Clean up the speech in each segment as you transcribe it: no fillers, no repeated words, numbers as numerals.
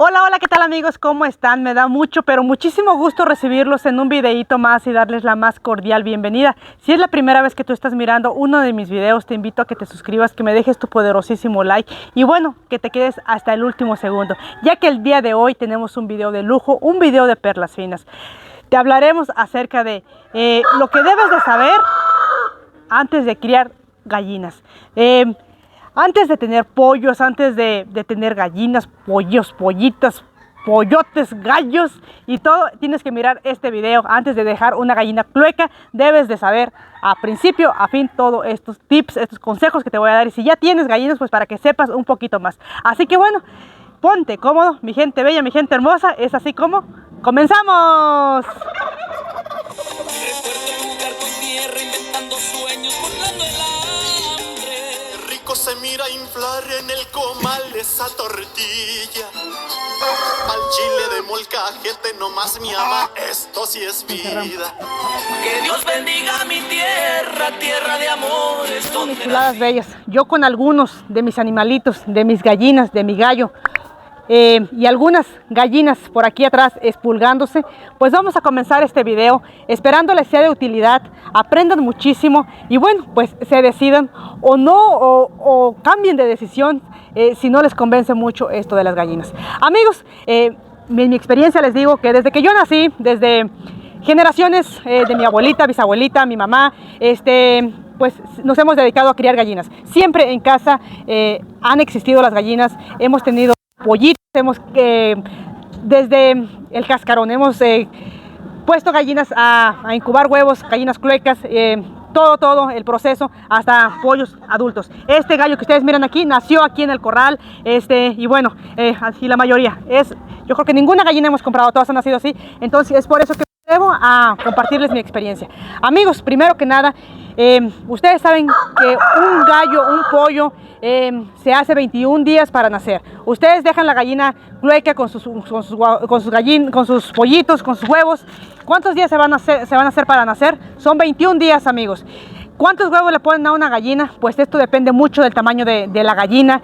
Hola, hola, ¿qué tal amigos? ¿Cómo están? Me da mucho, pero muchísimo gusto recibirlos en un videíto más y darles la más cordial bienvenida. Si es la primera vez que tú estás mirando uno de mis videos, te invito a que te suscribas, que me dejes tu poderosísimo like y bueno, que te quedes hasta el último segundo, ya que el día de hoy tenemos un video de lujo, un video de perlas finas. Te hablaremos acerca de lo que debes de saber antes de criar gallinas. Antes de tener pollos, antes de tener gallinas, pollos, pollitas, pollotes, gallos y todo, tienes que mirar este video antes de dejar una gallina clueca. Debes de saber a principio, a fin, todos estos tips, estos consejos que te voy a dar. Y si ya tienes gallinas, pues para que sepas un poquito más. Así que bueno, ponte cómodo, mi gente bella, mi gente hermosa. Es así como comenzamos. Se mira inflar en el comal esa tortilla. Al chile de molcajete nomás mi ama, esto sí es vida. Que Dios bendiga mi tierra, tierra de amores. Mis chuladas bellas, yo con algunos de mis animalitos, de mis gallinas, de mi gallo y algunas gallinas por aquí atrás expulgándose, pues vamos a comenzar este video esperando les sea de utilidad, aprendan muchísimo y bueno, pues se decidan o no o cambien de decisión si no les convence mucho esto de las gallinas. Amigos, mi experiencia les digo que desde que yo nací, desde generaciones de mi abuelita, bisabuelita, mi mamá, pues nos hemos dedicado a criar gallinas. Siempre en casa han existido las gallinas, hemos tenido pollitos, desde el cascarón hemos puesto gallinas a incubar huevos, gallinas cluecas, todo el proceso hasta pollos adultos. Este gallo que ustedes miran aquí nació aquí en el corral, y bueno, así la mayoría yo creo que ninguna gallina hemos comprado, todas han nacido así. Entonces es por eso que debo a compartirles mi experiencia. Amigos, primero que nada, ustedes saben que un gallo, un pollo se hace 21 días para nacer. Ustedes dejan la gallina clueca con sus pollitos, con sus huevos. ¿Cuántos días se van a hacer para nacer? Son 21 días, amigos. ¿Cuántos huevos le ponen a una gallina? Pues esto depende mucho del tamaño de la gallina.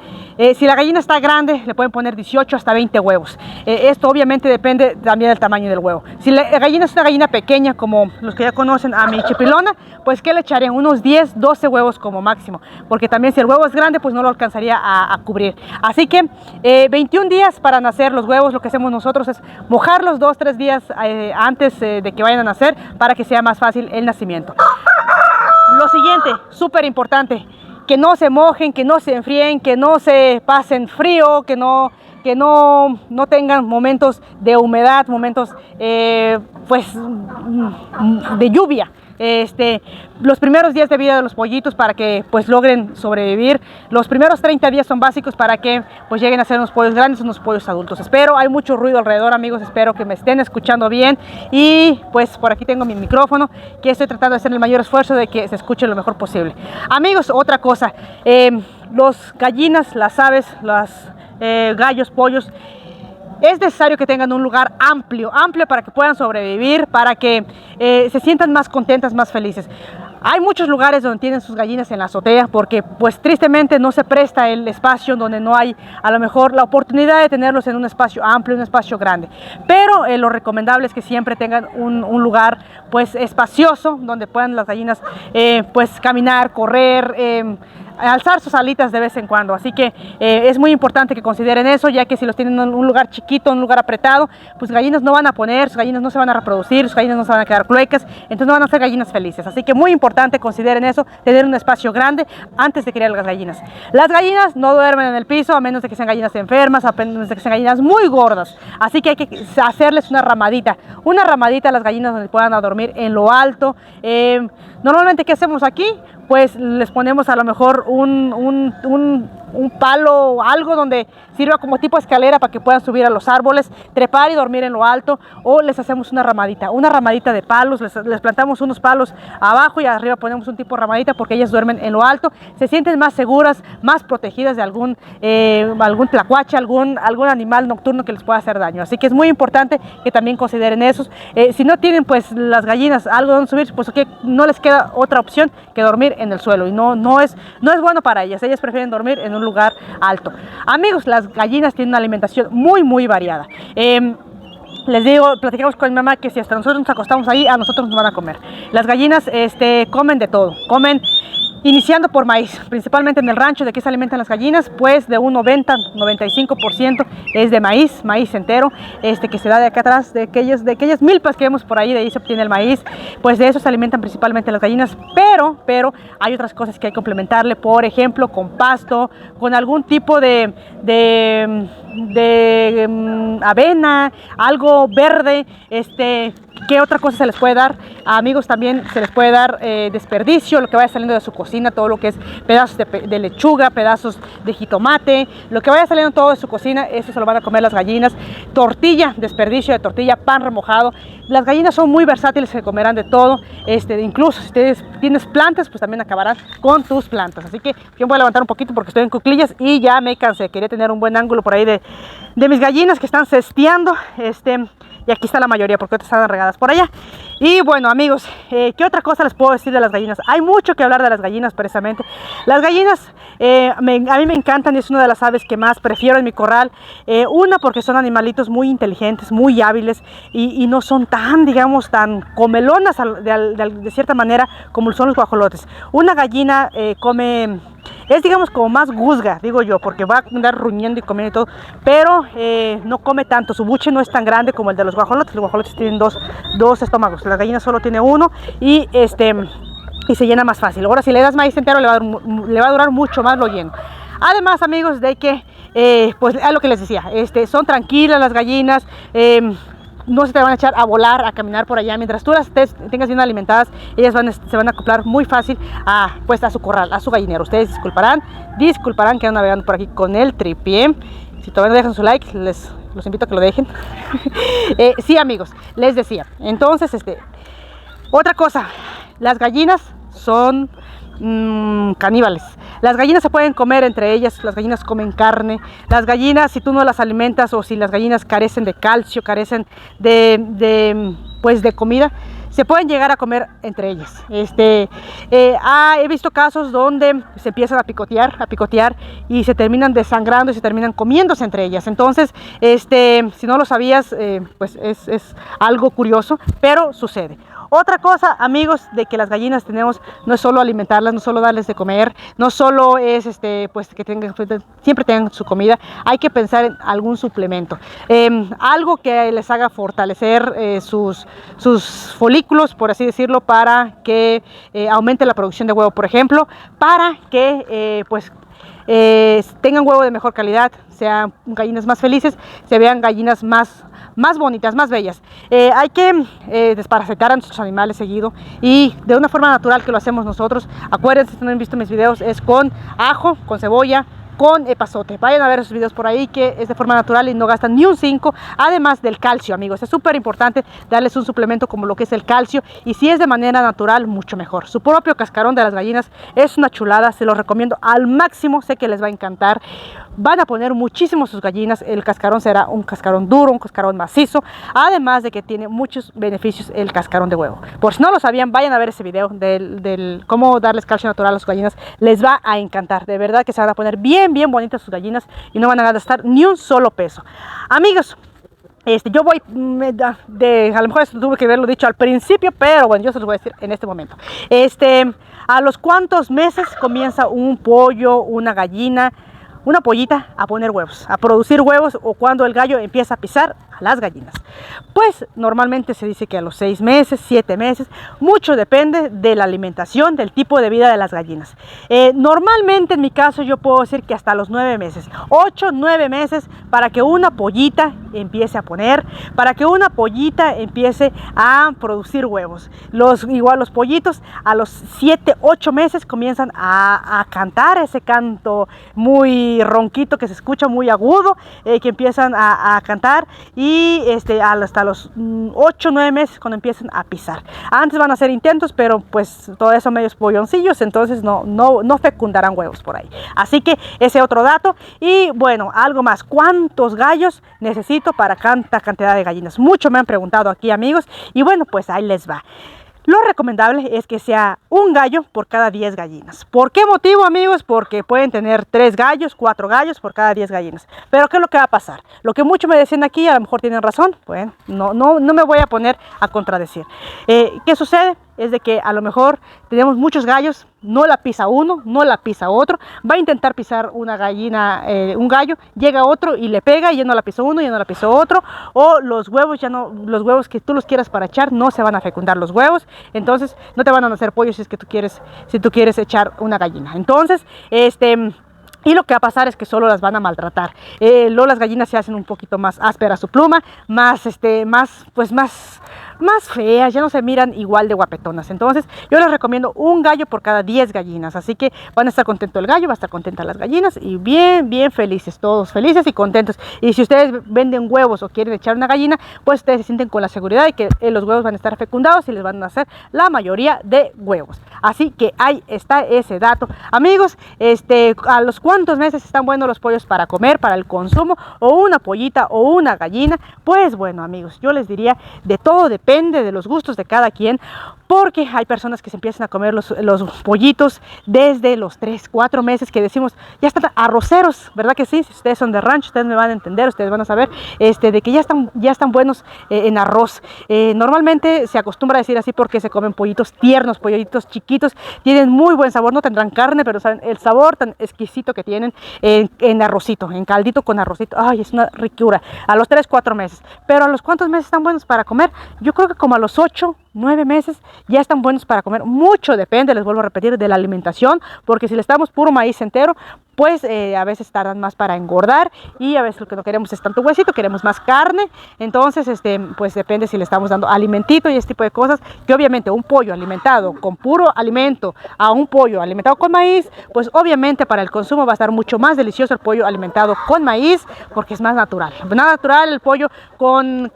Si la gallina está grande, le pueden poner 18 hasta 20 huevos. Esto obviamente depende también del tamaño del huevo. Si la gallina es una gallina pequeña, como los que ya conocen a mi chipilona, pues ¿qué le echarían? Unos 10, 12 huevos como máximo. Porque también si el huevo es grande, pues no lo alcanzaría a cubrir. Así que 21 días para nacer los huevos. Lo que hacemos nosotros es mojarlos 2, 3 días antes de que vayan a nacer para que sea más fácil el nacimiento. Lo siguiente, súper importante, que no se mojen, que no se enfríen, que no se pasen frío, que no tengan momentos de humedad, momentos pues de lluvia. Los primeros días de vida de los pollitos para que pues logren sobrevivir. Los primeros 30 días son básicos para que pues lleguen a ser unos pollos grandes, unos pollos adultos. Hay mucho ruido alrededor, amigos, espero que me estén escuchando bien. Y pues por aquí tengo mi micrófono, que estoy tratando de hacer el mayor esfuerzo de que se escuche lo mejor posible. Amigos, otra cosa, los gallinas, las aves, los gallos, pollos, es necesario que tengan un lugar amplio para que puedan sobrevivir, para que se sientan más contentas, más felices. Hay muchos lugares donde tienen sus gallinas en la azotea porque pues tristemente no se presta el espacio, donde no hay a lo mejor la oportunidad de tenerlos en un espacio amplio, un espacio grande. Pero lo recomendable es que siempre tengan un lugar pues espacioso donde puedan las gallinas pues caminar, correr, alzar sus alitas de vez en cuando. Así que es muy importante que consideren eso, ya que si los tienen en un lugar chiquito, un lugar apretado, pues gallinas no van a poner, sus gallinas no se van a reproducir, sus gallinas no se van a quedar cluecas, entonces no van a ser gallinas felices. Así que muy importante, consideren eso, tener un espacio grande antes de criar las gallinas. Las gallinas no duermen en el piso a menos de que sean gallinas enfermas, a menos de que sean gallinas muy gordas. Así que hay que hacerles una ramadita a las gallinas donde puedan dormir en lo alto. Normalmente, ¿qué hacemos aquí? Pues les ponemos a lo mejor un palo o algo donde sirva como tipo escalera para que puedan subir a los árboles, trepar y dormir en lo alto, o les hacemos una ramadita de palos, les plantamos unos palos abajo y arriba ponemos un tipo de ramadita porque ellas duermen en lo alto, se sienten más seguras, más protegidas de algún tlacuache, algún animal nocturno que les pueda hacer daño. Así que es muy importante que también consideren esos. Si no tienen pues las gallinas algo donde subir, pues que no les queda otra opción que dormir en el suelo, y no es bueno para ellas prefieren dormir en un lugar alto. Amigos, las gallinas tienen una alimentación muy variada. Les digo, platicamos con mi mamá que si hasta nosotros nos acostamos ahí, a nosotros nos van a comer. Las gallinas comen de todo, comen iniciando por maíz, principalmente en el rancho. ¿De qué se alimentan las gallinas? Pues de un 90-95% es de maíz, maíz entero, que se da de acá atrás, de aquellas milpas que vemos por ahí, de ahí se obtiene el maíz. Pues de eso se alimentan principalmente las gallinas, pero hay otras cosas que hay que complementarle, por ejemplo, con pasto, con algún tipo de avena, algo verde. ¿Qué otra cosa se les puede dar? Amigos, también se les puede dar desperdicio, lo que vaya saliendo de su cocina, todo lo que es pedazos de lechuga, pedazos de jitomate, lo que vaya saliendo todo de su cocina, eso se lo van a comer las gallinas. Tortilla, desperdicio de tortilla, pan remojado. Las gallinas son muy versátiles, se comerán de todo. Incluso si tienes plantas, pues también acabarán con tus plantas. Así que yo voy a levantar un poquito porque estoy en cuclillas y ya me cansé. Quería tener un buen ángulo por ahí de mis gallinas que están cesteando. Y aquí está la mayoría porque otras están regadas por allá. Y bueno, amigos, ¿qué otra cosa les puedo decir de las gallinas? Hay mucho que hablar de las gallinas precisamente. Las gallinas a mí me encantan y es una de las aves que más prefiero en mi corral. Una, porque son animalitos muy inteligentes, muy hábiles y no son tan, digamos, tan comelonas de cierta manera como son los guajolotes. Una gallina es, digamos, como más guzga, digo yo, porque va a andar ruñendo y comiendo y todo, pero no come tanto. Su buche no es tan grande como el de los guajolotes. Los guajolotes tienen dos estómagos, la gallina solo tiene uno y se llena más fácil. Ahora, si le das maíz entero, le va a durar mucho más lo lleno. Además, amigos, de que, pues, es lo que les decía, son tranquilas las gallinas. No se te van a echar a volar, a caminar por allá. Mientras tú las tengas bien alimentadas, ellas se van a acoplar muy fácil a su corral, a su gallinero. Ustedes disculparán que ando navegando por aquí con el tripié. Si todavía no dejan su like, los invito a que lo dejen. Sí, amigos, les decía. Entonces, otra cosa, las gallinas son caníbales. Las gallinas se pueden comer entre ellas, las gallinas comen carne. Las gallinas, si tú no las alimentas o si las gallinas carecen de calcio, carecen de comida, se pueden llegar a comer entre ellas. He visto casos donde se empiezan a picotear y se terminan desangrando y se terminan comiéndose entre ellas. Entonces, si no lo sabías, pues es algo curioso, pero sucede. Otra cosa, amigos, de que las gallinas tenemos, no es solo alimentarlas, no solo darles de comer, no solo es pues que siempre tengan su comida. Hay que pensar en algún suplemento, algo que les haga fortalecer sus folículos, por así decirlo, para que aumente la producción de huevo, por ejemplo, para que tengan huevo de mejor calidad, sean gallinas más felices, se vean gallinas más bonitas, más bellas. Hay que desparasitar a nuestros animales seguido y de una forma natural que lo hacemos nosotros. Acuérdense, si no han visto mis videos, es con ajo, con cebolla, con epazote. Vayan a ver esos videos por ahí, que es de forma natural y no gastan ni un 5. Además del calcio, amigos, es súper importante darles un suplemento como lo que es el calcio, y si es de manera natural, mucho mejor. Su propio cascarón de las gallinas es una chulada, se los recomiendo al máximo, sé que les va a encantar. Van a poner muchísimo sus gallinas. El cascarón será un cascarón duro, un cascarón macizo, además de que tiene muchos beneficios el cascarón de huevo. Por si no lo sabían, vayan a ver ese video del cómo darles calcio natural a sus gallinas. Les va a encantar, de verdad que se van a poner bien bonitas sus gallinas y no van a gastar ni un solo peso. Amigos, yo voy a lo mejor esto tuve que haberlo dicho al principio, pero bueno, yo se los voy a decir en este momento. ¿A los cuántos meses comienza un pollo, una gallina, una pollita a poner huevos, a producir huevos, o cuando el gallo empieza a pisar a las gallinas? Pues normalmente se dice que a los 6 meses, 7 meses, mucho depende de la alimentación, del tipo de vida de las gallinas. Normalmente en mi caso yo puedo decir que hasta los 9 meses, 8, 9 meses, para que una pollita empiece a poner, para que una pollita empiece a producir huevos. Igual los pollitos a los 7, 8 meses comienzan a cantar ese canto muy ronquito que se escucha muy agudo, que empiezan a cantar, y hasta los 8, 9 meses cuando empiezan a pisar. Antes van a hacer intentos, pero pues todo eso medios polloncillos, entonces no fecundarán huevos por ahí. Así que ese otro dato. Y bueno, algo más, ¿cuántos gallos necesito para tanta cantidad de gallinas? Mucho me han preguntado aquí, amigos, y bueno, pues ahí les va. Lo recomendable es que sea un gallo por cada 10 gallinas. ¿Por qué motivo, amigos? Porque pueden tener 3 gallos, 4 gallos por cada 10 gallinas. Pero ¿qué es lo que va a pasar? Lo que muchos me decían aquí, a lo mejor tienen razón, bueno, no me voy a poner a contradecir. ¿Qué sucede? Es de que a lo mejor tenemos muchos gallos, no la pisa uno, no la pisa otro, va a intentar pisar una gallina, un gallo, llega otro y le pega y ya no la pisó uno, ya no la pisó otro, o los huevos los huevos que tú los quieras para echar no se van a fecundar los huevos, entonces no te van a nacer pollos si es que tú quieres echar una gallina. Entonces, y lo que va a pasar es que solo las van a maltratar. Luego las gallinas se hacen un poquito más áspera su pluma, más feas, ya no se miran igual de guapetonas. Entonces yo les recomiendo un gallo por cada 10 gallinas, así que van a estar contento el gallo, va a estar contenta las gallinas y bien felices, todos felices y contentos. Y si ustedes venden huevos o quieren echar una gallina, pues ustedes se sienten con la seguridad de que los huevos van a estar fecundados y les van a hacer la mayoría de huevos. Así que ahí está ese dato, amigos. A los cuántos meses están buenos los pollos para comer, para el consumo, o una pollita o una gallina. Pues bueno, amigos, yo les diría, de todo depende de los gustos de cada quien, porque hay personas que se empiezan a comer los pollitos desde los 3, 4 meses, que decimos, ya están arroceros, ¿verdad que sí? Si ustedes son de rancho, ustedes me van a entender, ustedes van a saber de que ya están buenos en arroz. Normalmente se acostumbra a decir así porque se comen pollitos tiernos, pollitos chiquitos, tienen muy buen sabor, no tendrán carne, pero saben el sabor tan exquisito que tienen en arrocito, en caldito con arrocito. Ay, es una ricura, a los 3, 4 meses. Pero ¿a los cuántos meses están buenos para comer? Yo creo que como a los 8, 9 meses ya están buenos para comer. Mucho depende, les vuelvo a repetir, de la alimentación, porque si le damos puro maíz entero, pues a veces tardan más para engordar, y a veces lo que no queremos es tanto huesito, queremos más carne. Entonces pues depende si le estamos dando alimentito y este tipo de cosas, que obviamente un pollo alimentado con puro alimento a un pollo alimentado con maíz, pues obviamente para el consumo va a estar mucho más delicioso el pollo alimentado con maíz, porque es más natural. El pollo con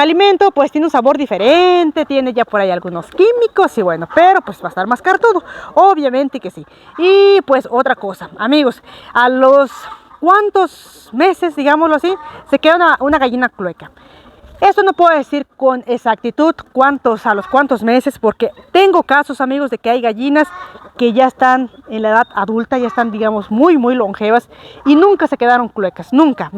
alimento pues tiene un sabor diferente, tiene ya por ahí algunos químicos y bueno, pero pues va a estar más cartudo, obviamente que sí. Y pues otra cosa, amigos, a los cuántos meses, digámoslo así, se queda una gallina clueca. Esto no puedo decir con exactitud a los cuántos meses, porque tengo casos, amigos, de que hay gallinas que ya están en la edad adulta, ya están, digamos, muy longevas y nunca se quedaron cluecas, nunca.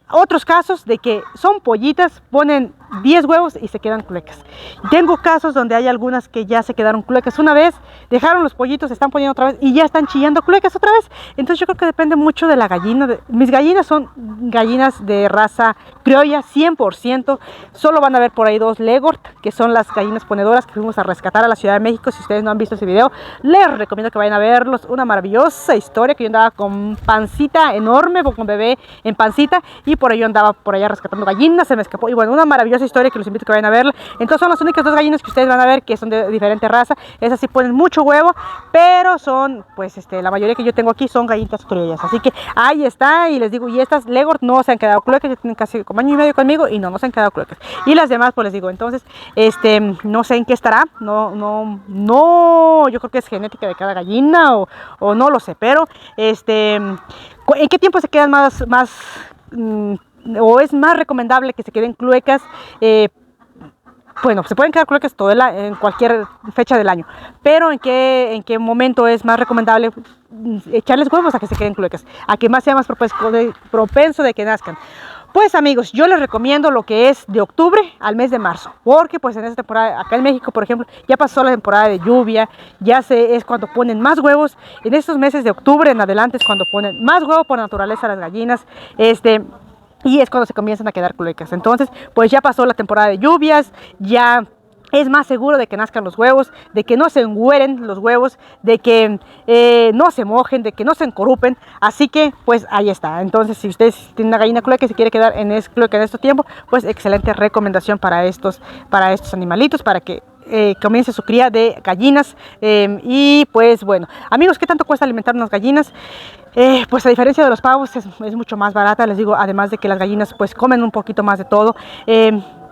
Otros casos de que son pollitas, ponen 10 huevos y se quedan cluecas. Tengo casos donde hay algunas que ya se quedaron cluecas una vez, dejaron los pollitos, se están poniendo otra vez y ya están chillando cluecas otra vez. Entonces yo creo que depende mucho de la gallina. Mis gallinas son gallinas de raza criolla 100%. Solo van a ver por ahí 2 Leghorn, que son las gallinas ponedoras que fuimos a rescatar a la Ciudad de México. Si ustedes no han visto ese video, les recomiendo que vayan a verlos. Una maravillosa historia, que yo andaba con pancita enorme, con bebé en pancita, y por ahí yo andaba por allá rescatando gallinas, se me escapó, y bueno, una maravillosa historia que los invito a que vayan a verla. Entonces son las únicas 2 gallinas que ustedes van a ver que son de diferente raza. Esas sí ponen mucho huevo, pero son, pues la mayoría que yo tengo aquí son gallinas criollas. Así que ahí está, y les digo, y estas Leghorn no se han quedado cluecas, ya tienen casi como año y medio conmigo y no se han quedado cluecas. Y las demás, pues les digo, entonces, no sé en qué estará, yo creo que es genética de cada gallina o no lo sé, pero ¿en qué tiempo se quedan más o es más recomendable que se queden cluecas? Bueno, se pueden quedar cluecas en cualquier fecha del año, pero ¿en qué momento es más recomendable echarles huevos a que se queden cluecas? A que más sea más propenso de que nazcan. Pues amigos, yo les recomiendo lo que es de octubre al mes de marzo, porque pues en esta temporada, acá en México por ejemplo, ya pasó la temporada de lluvia, es cuando ponen más huevos. En estos meses de octubre en adelante es cuando ponen más huevos por naturaleza las gallinas, y es cuando se comienzan a quedar cluecas. Entonces pues ya pasó la temporada de lluvias, ya es más seguro de que nazcan los huevos, de que no se engüeren los huevos, de que no se mojen, de que no se encorupen. Así que pues ahí está. Entonces si ustedes tienen una gallina clueca y se quiere quedar clueca en este tiempo, pues excelente recomendación para estos animalitos, para que comience su cría de gallinas. Y pues bueno, amigos, ¿qué tanto cuesta alimentar unas gallinas? Pues a diferencia de los pavos es mucho más barata, les digo, además de que las gallinas pues comen un poquito más de todo.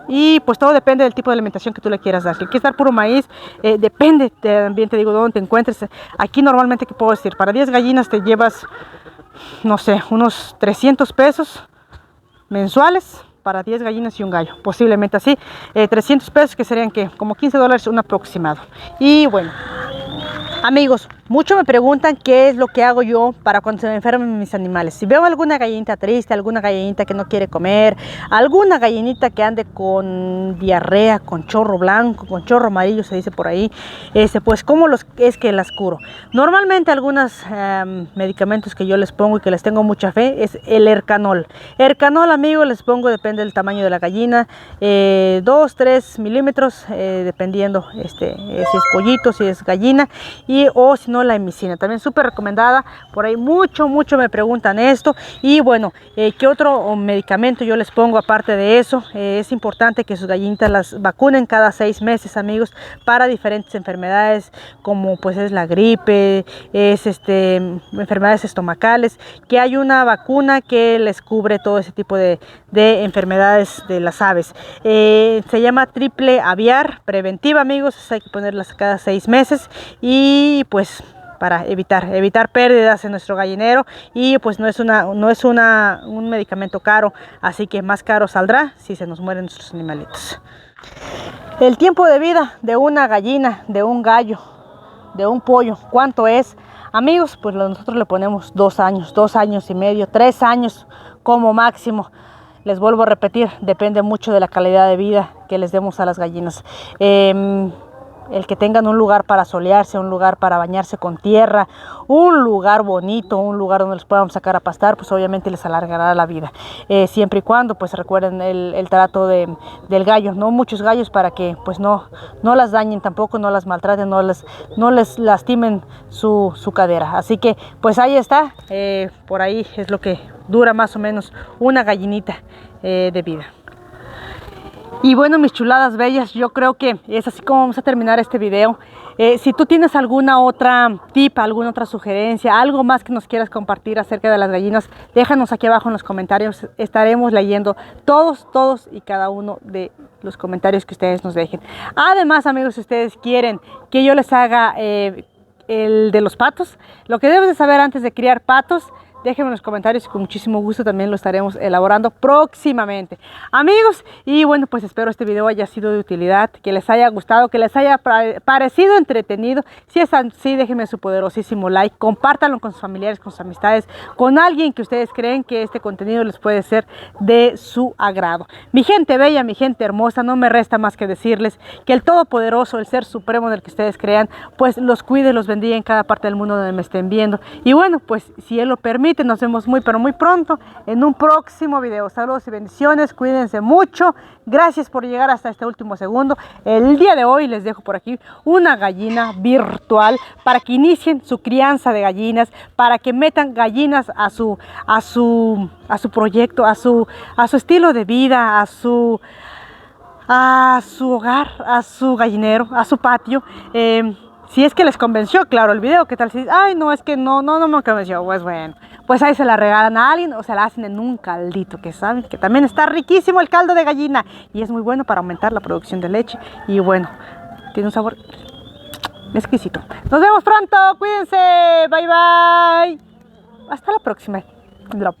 Y pues todo depende del tipo de alimentación que tú le quieras dar. Si quieres dar puro maíz, depende también, te digo, dónde te encuentres. Aquí normalmente, ¿qué puedo decir? Para 10 gallinas te llevas, no sé, unos 300 pesos mensuales. para 10 gallinas y un gallo, posiblemente así. 300 pesos, que serían que como $15 un aproximado. Y bueno, amigos, muchos me preguntan qué es lo que hago yo para cuando se me enfermen mis animales. Si veo alguna gallinita triste, alguna gallinita que no quiere comer, alguna gallinita que ande con diarrea, con chorro blanco, con chorro amarillo, se dice por ahí, pues ¿cómo es que las curo? Normalmente algunos medicamentos que yo les pongo y que les tengo mucha fe es el Ercanol. Ercanol, amigos, les pongo, depende del tamaño de la gallina, 2, 3 milímetros, dependiendo si es pollito, si es gallina, o si no la emicina, también súper recomendada. Por ahí mucho me preguntan esto. Y bueno, ¿qué otro medicamento yo les pongo aparte de eso? Es importante que sus gallinitas las vacunen cada 6 meses, amigos, para diferentes enfermedades, como pues es la gripe, es enfermedades estomacales, que hay una vacuna que les cubre todo ese tipo de enfermedades de las aves. Se llama triple aviar preventiva, amigos. Hay que ponerlas cada 6 meses y pues para evitar pérdidas en nuestro gallinero. Y pues no es un medicamento caro, así que más caro saldrá si se nos mueren nuestros animalitos. El tiempo de vida de una gallina, de un gallo, de un pollo, ¿cuánto es? Amigos, pues nosotros le ponemos 2 años, 2 años y medio, 3 años como máximo. Les vuelvo a repetir, depende mucho de la calidad de vida que les demos a las gallinas. El que tengan un lugar para solearse, un lugar para bañarse con tierra, un lugar bonito, un lugar donde los podamos sacar a pastar, pues obviamente les alargará la vida. Siempre y cuando pues recuerden el trato del gallo, no muchos gallos, para que pues no las dañen tampoco, no las maltraten, no les lastimen su cadera. Así que pues ahí está, por ahí es lo que dura más o menos una gallinita de vida. Y bueno, mis chuladas bellas, yo creo que es así como vamos a terminar este video. Si tú tienes alguna otra tip, alguna otra sugerencia, algo más que nos quieras compartir acerca de las gallinas, déjanos aquí abajo en los comentarios. Estaremos leyendo todos y cada uno de los comentarios que ustedes nos dejen. Además, amigos, si ustedes quieren que yo les haga el de los patos, lo que debes de saber antes de criar patos, déjenme en los comentarios y con muchísimo gusto también lo estaremos elaborando próximamente. Amigos, y bueno, pues espero este video haya sido de utilidad, que les haya gustado, que les haya parecido entretenido. Si es así, déjenme su poderosísimo like, compártanlo con sus familiares, con sus amistades, con alguien que ustedes creen que este contenido les puede ser de su agrado. Mi gente bella, mi gente hermosa, no me resta más que decirles que el Todopoderoso, el Ser Supremo del que ustedes crean, pues los cuide, los bendiga en cada parte del mundo donde me estén viendo. Y bueno, pues si Él lo permite, nos vemos muy pronto en un próximo video. Saludos y bendiciones, cuídense mucho. Gracias por llegar hasta este último segundo. El día de hoy les dejo por aquí una gallina virtual para que inicien su crianza de gallinas, para que metan gallinas a su proyecto, a su estilo de vida, a su hogar, a su gallinero, a su patio. Si es que les convenció, claro, el video. ¿Qué tal si ay, no, es que no me convenció? Pues bueno, pues ahí se la regalan a alguien o se la hacen en un caldito, que saben que también está riquísimo el caldo de gallina y es muy bueno para aumentar la producción de leche. Y bueno, tiene un sabor exquisito. Nos vemos pronto, cuídense, bye bye. Hasta la próxima. Drop.